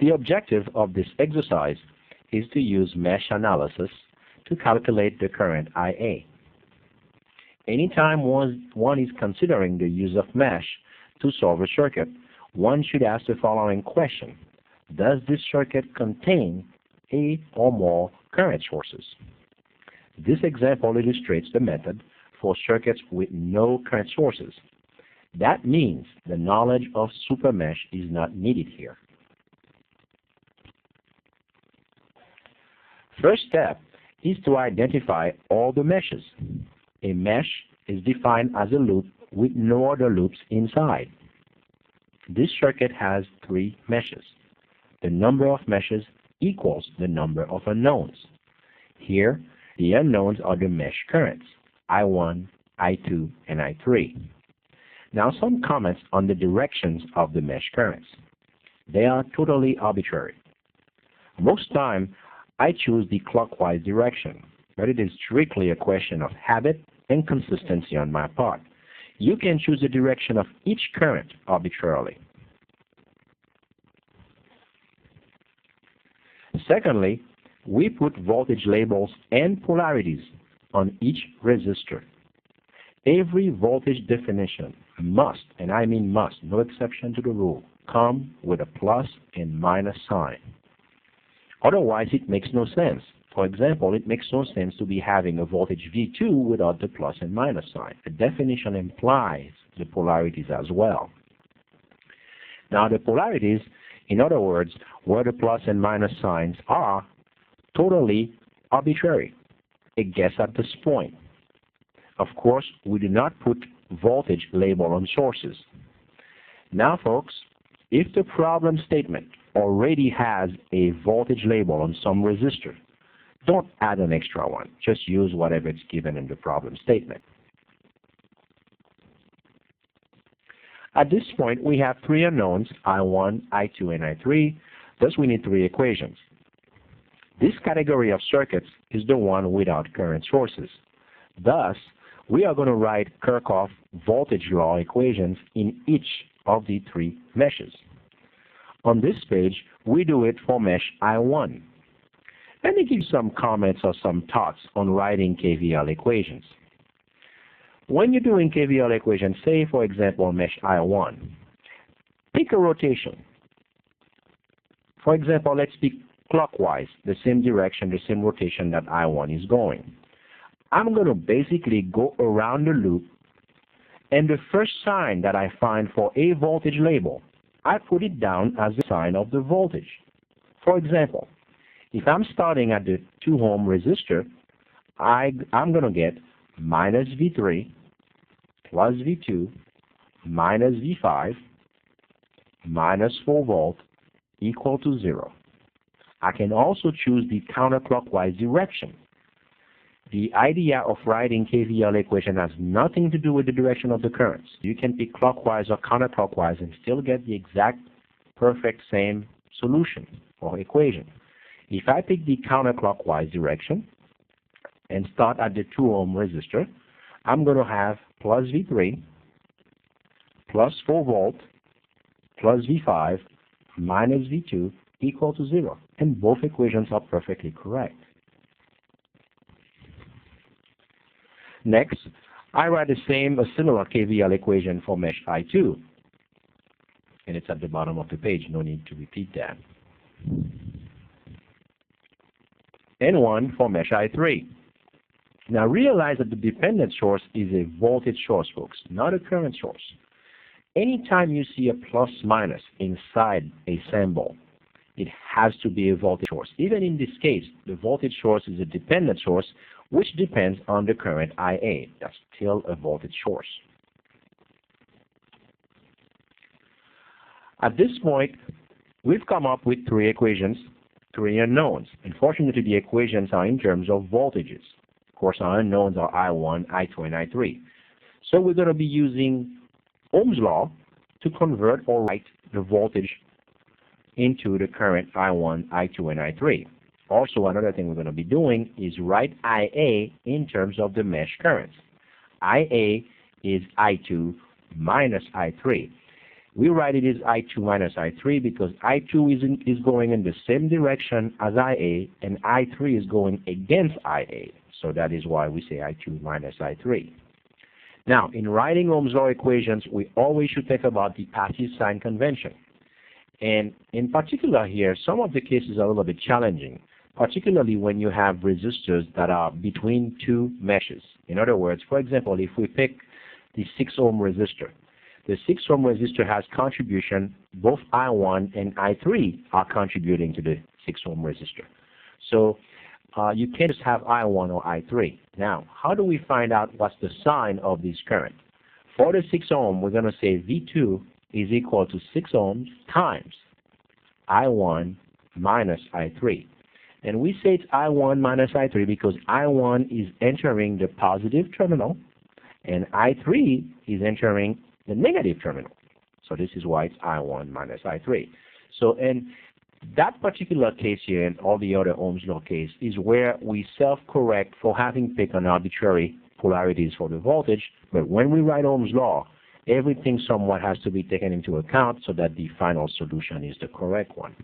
The objective of this exercise is to use mesh analysis to calculate the current IA. Anytime one is considering the use of mesh to solve a circuit, one should ask the following question: does this circuit contain a or more current sources? This example illustrates the method for circuits with no current sources. That means the knowledge of supermesh is not needed here. First step is to identify all the meshes. A mesh is defined as a loop with no other loops inside. This circuit has 3 meshes. The number of meshes equals the number of unknowns. Here, the unknowns are the mesh currents, I1, I2, and I3. Now some comments on the directions of the mesh currents. They are totally arbitrary. Most time, I choose the clockwise direction, but it is strictly a question of habit and consistency on my part. You can choose the direction of each current arbitrarily. Secondly, we put voltage labels and polarities on each resistor. Every voltage definition must, and I mean must, no exception to the rule, come with a plus and minus sign. Otherwise, it makes no sense. For example, it makes no sense to be having a voltage V2 without the plus and minus sign. The definition implies the polarities as well. Now, the polarities, in other words, where the plus and minus signs are, totally arbitrary. A guess at this point. Of course, we do not put voltage label on sources. Now, folks, if the problem statement already has a voltage label on some resistor, don't add an extra one. Just use whatever is given in the problem statement. At this point, we have 3 unknowns, I1, I2, and I3. Thus, we need 3 equations. This category of circuits is the one without current sources. Thus, we are going to write Kirchhoff voltage law equations in each of the 3 meshes. On this page, we do it for mesh I1. Let me give you some comments or some thoughts on writing KVL equations. When you're doing KVL equations, say for example mesh I1, pick a rotation. For example, let's pick clockwise, the same direction, the same rotation that I1 is going. I'm going to basically go around the loop, and the first sign that I find for a voltage label, I put it down as the sign of the voltage. For example, if I'm starting at the 2 ohm resistor, I'm going to get minus V3 plus V2 minus V5 minus 4 volt equal to 0. I can also choose the counterclockwise direction. The idea of writing KVL equation has nothing to do with the direction of the currents. You can pick clockwise or counterclockwise and still get the exact perfect same solution or equation. If I pick the counterclockwise direction and start at the 2 ohm resistor, I'm going to have plus V3 plus 4 volt plus V5 minus V2 equal to 0. And both equations are perfectly correct. Next, I write a similar KVL equation for mesh I2. And it's at the bottom of the page, no need to repeat that. And one for mesh I3. Now realize that the dependent source is a voltage source, folks, not a current source. Anytime you see a plus minus inside a symbol, it has to be a voltage source. Even in this case, the voltage source is a dependent source which depends on the current IA. That's still a voltage source. At this point, we've come up with 3 equations, 3 unknowns. Unfortunately, the equations are in terms of voltages. Of course, our unknowns are I1, I2, and I3. So we're going to be using Ohm's law to convert or write the voltage into the current I1, I2, and I3. Also, another thing we're going to be doing is write IA in terms of the mesh currents. IA is I2 minus I3. We write it as I2 minus I3 because I2 is going in the same direction as IA, and I3 is going against IA. So that is why we say I2 minus I3. Now, in writing Ohm's law equations, we always should think about the passive sign convention. And in particular here, some of the cases are a little bit challenging, particularly when you have resistors that are between two meshes. In other words, for example, if we pick the 6 ohm resistor, the 6 ohm resistor has contribution, both I1 and I3 are contributing to the 6 ohm resistor. So you can't just have I1 or I3. Now, how do we find out what's the sign of this current? For the 6 ohm, we're going to say V2 is equal to 6 ohms times I1 minus I3. And we say it's I1 minus I3 because I1 is entering the positive terminal and I3 is entering the negative terminal. So this is why it's I1 minus I3. So in that particular case here and all the other Ohm's law case is where we self-correct for having picked an arbitrary polarities for the voltage, but when we write Ohm's law, everything somewhat has to be taken into account so that the final solution is the correct one.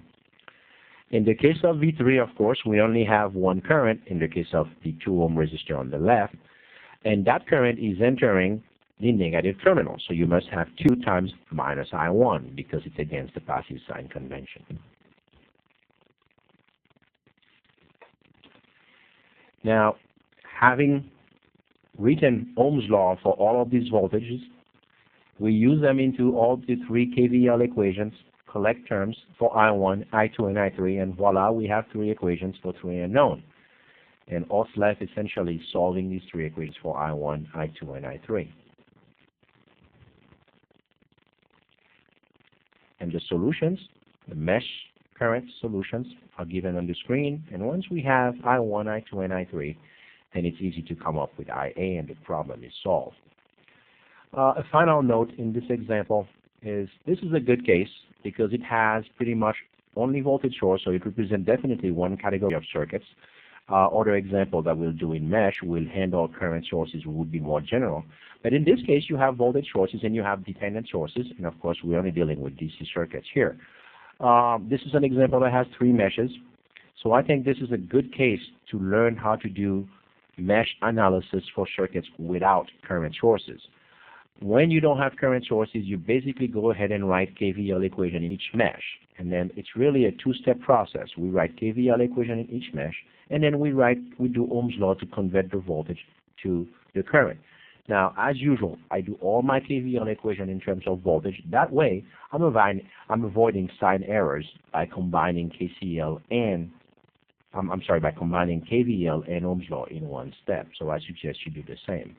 In the case of V3, of course, we only have one current in the case of the 2 ohm resistor on the left, and that current is entering the negative terminal. So you must have 2 times minus I1 because it's against the passive sign convention. Now, having written Ohm's law for all of these voltages, we use them into all the 3 KVL equations, collect terms for I1, I2, and I3, and voila, we have 3 equations for 3 unknown. And all left essentially solving these 3 equations for I1, I2, and I3. And the solutions, the mesh current solutions, are given on the screen. And once we have I1, I2, and I3, then it's easy to come up with IA and the problem is solved. A final note in this example is this is a good case because it has pretty much only voltage source, so it represents definitely one category of circuits. Other example that we'll do in mesh will handle current sources would be more general. But in this case, you have voltage sources and you have dependent sources, and of course, we're only dealing with DC circuits here. This is an example that has 3 meshes. So I think this is a good case to learn how to do mesh analysis for circuits without current sources. When you don't have current sources, you basically go ahead and write KVL equation in each mesh. And then it's really a 2-step process. We write KVL equation in each mesh, and then we do Ohm's law to convert the voltage to the current. Now, as usual, I do all my KVL equation in terms of voltage. That way, I'm avoiding sign errors by combining KVL and Ohm's law in one step. So I suggest you do the same.